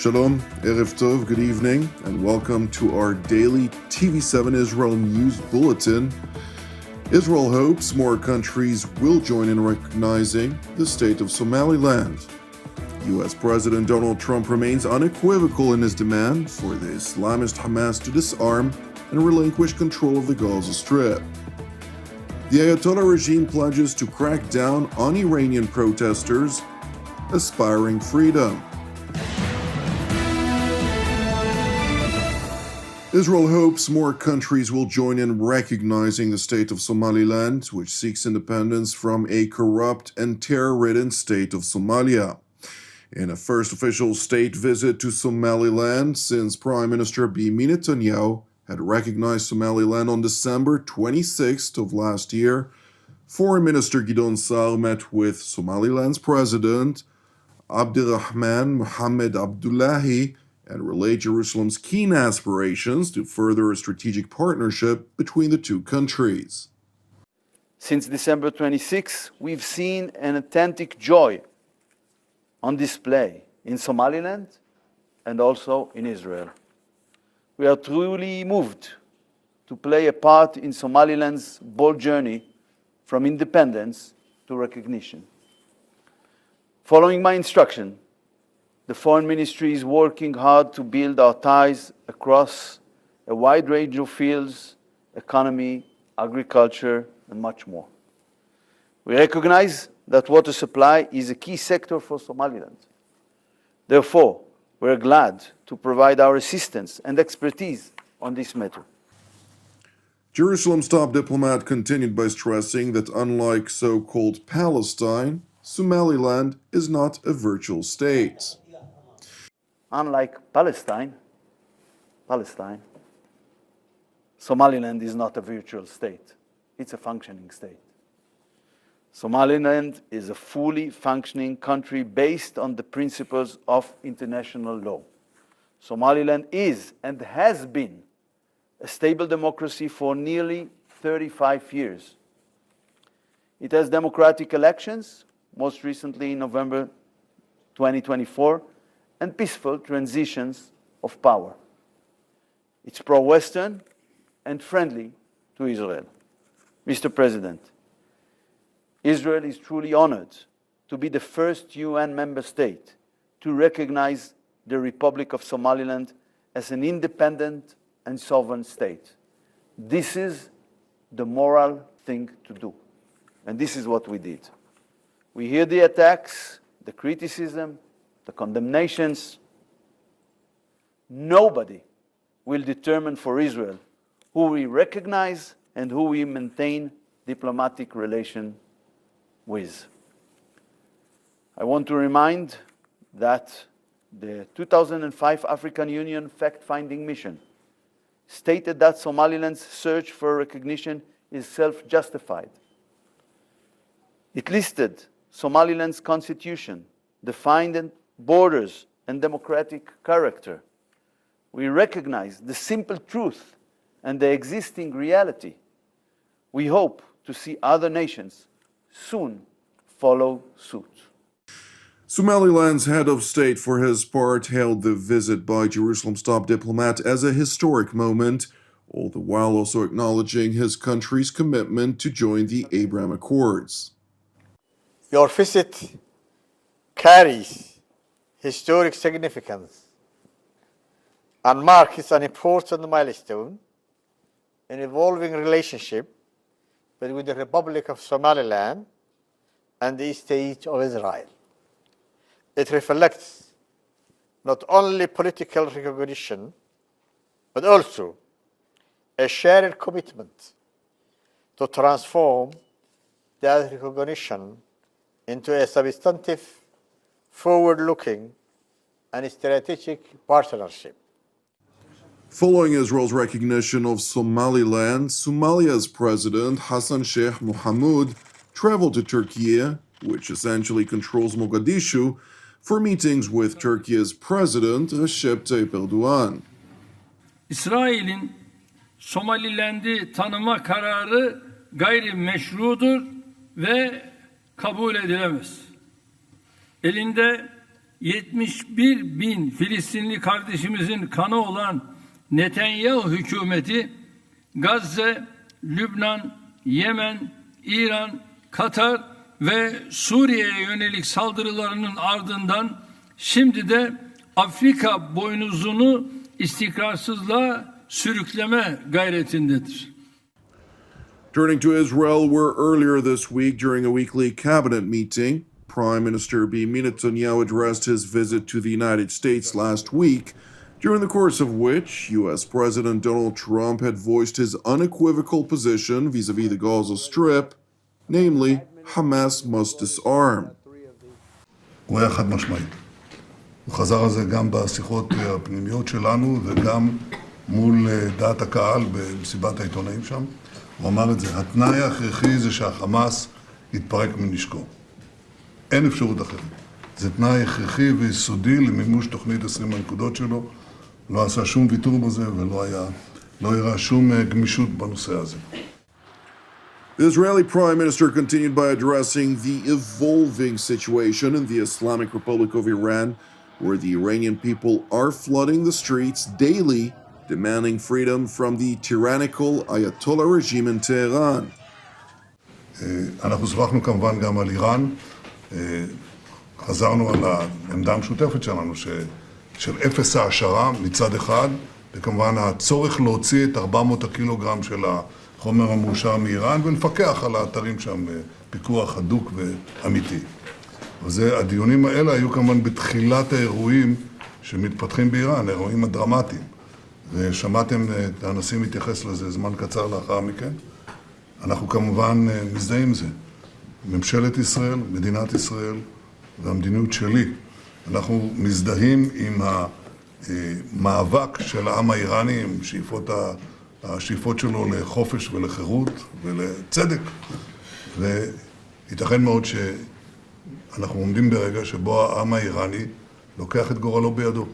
Shalom, Erev Tov, good evening, and welcome to our daily TV7 Israel news bulletin. Israel hopes more countries will join in recognizing the state of Somaliland. U.S. President Donald Trump remains unequivocal in his demand for the Islamist Hamas to disarm and relinquish control of the Gaza Strip. The Ayatollah regime pledges to crack down on Iranian protesters aspiring freedom. Israel hopes more countries will join in recognizing the state of Somaliland, which seeks independence from a corrupt and terror-ridden state of Somalia. In a first official state visit to Somaliland since Prime Minister Benjamin Netanyahu had recognized Somaliland on December 26th of last year, Foreign Minister Gideon Saar met with Somaliland's President Abdirahman Mohamed Abdullahi and relayed Jerusalem's keen aspirations to further a strategic partnership between the two countries. Since December 26, we've seen an authentic joy on display in Somaliland and also in Israel. We are truly moved to play a part in Somaliland's bold journey from independence to recognition. Following my instruction, the Foreign Ministry is working hard to build our ties across a wide range of fields, economy, agriculture, and much more. We recognize that water supply is a key sector for Somaliland. Therefore, we're glad to provide our assistance and expertise on this matter. Jerusalem's top diplomat continued by stressing that unlike so-called Palestine, Somaliland is not a virtual state. Unlike Palestine, Somaliland is not a virtual state. It's a functioning state. Somaliland is a fully functioning country based on the principles of international law. Somaliland is and has been a stable democracy for nearly 35 years. It has democratic elections, most recently in November 2024, and peaceful transitions of power. It's pro-Western and friendly to Israel. Mr. President, Israel is truly honored to be the first UN member state to recognize the Republic of Somaliland as an independent and sovereign state. This is the moral thing to do, and this is what we did. We hear the attacks, the criticism, the condemnations. Nobody will determine for Israel who we recognize and who we maintain diplomatic relations with. I want to remind that the 2005 African Union fact-finding mission stated that Somaliland's search for recognition is self-justified. It listed Somaliland's constitution, defined borders and democratic character. We recognize the simple truth and the existing reality. We hope to see other nations soon follow suit. Somaliland's head of state, for his part, hailed the visit by Jerusalem's top diplomat as a historic moment, all the while also acknowledging his country's commitment to join the Abraham Accords. Your visit carries historic significance and marks an important milestone in evolving relationship between the Republic of Somaliland and the State of Israel. It reflects not only political recognition, but also a shared commitment to transform that recognition into a substantive, forward-looking, and strategic partnership. Following Israel's recognition of Somaliland, Somalia's President Hassan Sheikh Mohamud traveled to Turkey, which essentially controls Mogadishu, for meetings with Turkey's President Recep Tayyip Erdogan. İsrail'in Somaliland'i tanıma kararı gayrimeşrudur ve kabul edilemez. Elinde 71 bin Filistinli kardeşimizin kanı olan Netanyahu hükümeti Gazze, Lübnan, Yemen, İran, Katar ve Suriye'ye yönelik saldırılarının ardından şimdi de Afrika boynuzunu istikrarsızlığa sürükleme gayretindedir. Turning to Israel, where earlier this week during a weekly cabinet meeting, Prime Minister Benjamin Netanyahu addressed his visit to the United States last week, during the course of which U.S. President Donald Trump had voiced his unequivocal position vis-a-vis the Gaza Strip, namely, Hamas must disarm. הוא היה חד משמעית. הוא חזר על זה גם בשיחות הפנימיות שלנו וגם מול דעת הקהל במסיבת העיתונאים שם. הוא אמר את זה, התנאי ההכרחי זה שהחמאס יתפרק מנשקו. אין אפשרות אחרת. זה תנאי הכרחי ויסודי למימוש תוכנית 20 הנקודות שלו. לא עשה שום ויתור בזה ולא הראה שום גמישות בנושא הזה. The Israeli Prime Minister continued by addressing the evolving situation in the Islamic Republic of Iran, where the Iranian people are flooding the streets daily, demanding freedom from the tyrannical Ayatollah regime in Tehran. אנחנו שוחחנו כמובן גם על איראן, חזרנו על העמדה המשותפת שלנו של אפס העשרה מצד אחד, וכמובן הצורך להוציא את 400 הקילוגרם של החומר המאושר מאיראן ולפקח על האתרים שם פיקוח הדוק ואמיתי. הדיונים האלה היו כמובן בתחילת האירועים שמתפתחים באיראן, האירועים הדרמטיים. ושמעתם את הנשיא מתייחס לזה זמן קצר לאחר מכן. אנחנו כמובן מזדהים עם זה. ממשלת ישראל, מדינת ישראל והמדיניות שלי. אנחנו מזדהים עם המאבק של העם האיראני, עם השאיפות שלו לחופש ולחירות ולצדק. וייתכן מאוד שאנחנו עומדים ברגע שבו העם האיראני לוקח את גורלו בידו.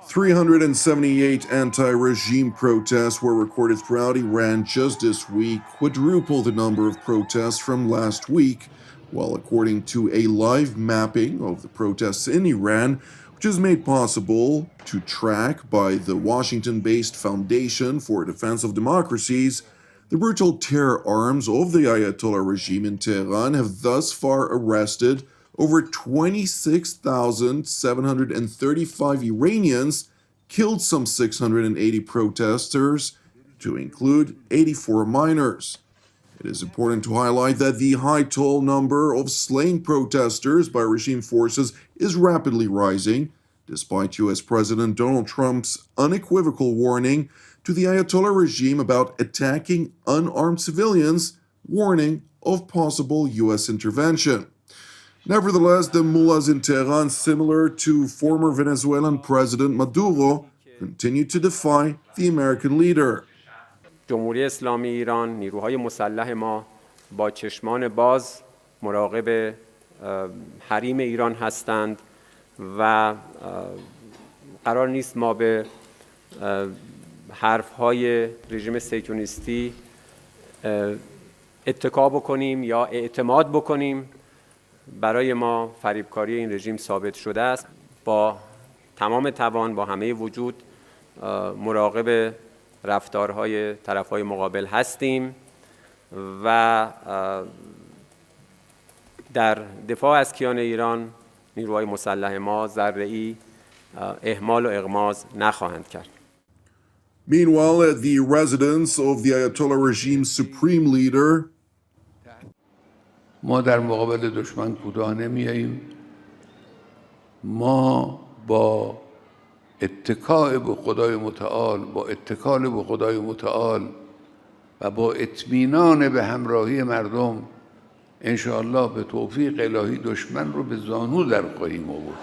378 anti-regime protests were recorded throughout Iran just this week, quadruple the number of protests from last week, while according to a live mapping of the protests in Iran, which is made possible to track by the Washington-based Foundation for Defense of Democracies, the brutal terror arms of the Ayatollah regime in Tehran have thus far arrested over 26,735 Iranians, killed some 680 protesters, to include 84 minors. It is important to highlight that the high toll number of slain protesters by regime forces is rapidly rising, despite U.S. President Donald Trump's unequivocal warning to the Ayatollah regime about attacking unarmed civilians, warning of possible U.S. intervention. Nevertheless, the mullahs in Tehran, similar to former Venezuelan President Maduro, continue to defy the American leader. جمهوری اسلامی ایران، نیروهای مسلح ما با چشمان باز مراقب حریم ایران هستند و قرار نیست ما به حرفهای رژیم صهیونیستی اتکا بکنیم یا اعتماد بکنیم. برای ما فریبکاری این رژیم ثابت شده است. با تمام توان، با همه وجود مراقب رفتارهای طرفهای مقابل هستیم و در دفاع از کیان ایران نیروهای مسلح ما ذره‌ای اهمال و اغماض نخواهند کرد. Meanwhile, at the residence of the Ayatollah regime's supreme leader, ما در مقابل دشمن کوتاه نمیاییم. ما با اتکاء به خدای متعال، با اتکال به خدای متعال و با اطمینان به همراهی مردم انشاءالله به توفیق الهی دشمن رو به زانو در خواهیم آورد.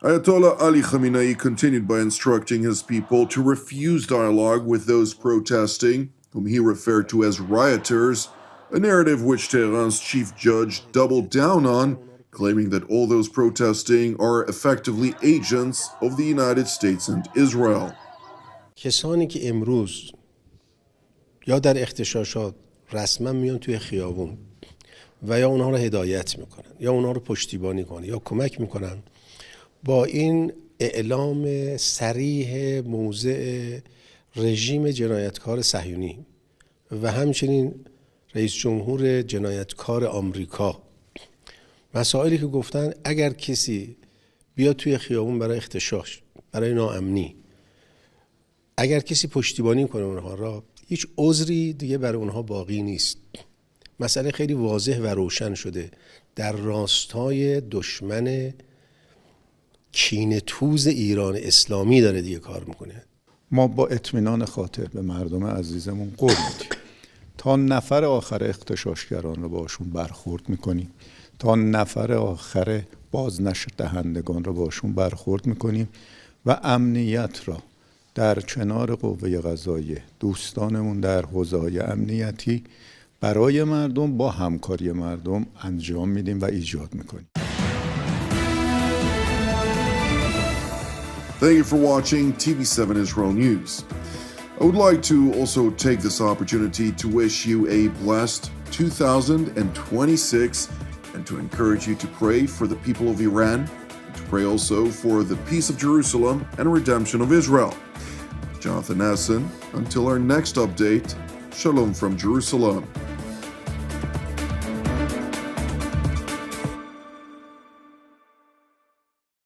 Ayatollah Ali Khamenei continued by instructing his people to refuse dialogue with those protesting, whom he referred to as rioters, a narrative which Tehran's chief judge doubled down on, claiming that all those protesting are effectively agents of the United States and Israel. کسانی که امروز یا در اغتشاشات رسما میان توی خیابون و یا اونها رو هدایت میکنن یا اونها رو پشتیبانی کنن یا کمک میکنن با این اعلام صریح موضع رژیم جنایتکار صهیونی و همچنین رئیس جمهور جنایتکار آمریکا، مسائلی که گفتن اگر کسی بیاد توی خیابون برای اغتشاش، برای ناامنی، اگر کسی پشتیبانی کنه اونها را، هیچ عذری دیگه برای اونها باقی نیست. مسئله خیلی واضح و روشن شده، در راستای دشمن کینه‌توز ایران اسلامی داره دیگه کار میکنه. ما با اطمینان خاطر به مردم عزیزمون قول میدیم تا نفر آخر اغتشاشگران رو باشون برخورد میکنیم، تا نفر آخر بازنشر دهندگان رو باشون برخورد میکنیم و امنیت را در کنار قوه قضاییه دوستانمون در حوزه‌های امنیتی برای مردم با همکاری مردم انجام میدیم و ایجاد میکنیم. Thank you for watching TV7 Israel News. I would like to also take this opportunity to wish you a blessed 2026 and to encourage you to pray for the people of Iran, and to pray also for the peace of Jerusalem and redemption of Israel. Jonathan Hessen, until our next update, Shalom from Jerusalem.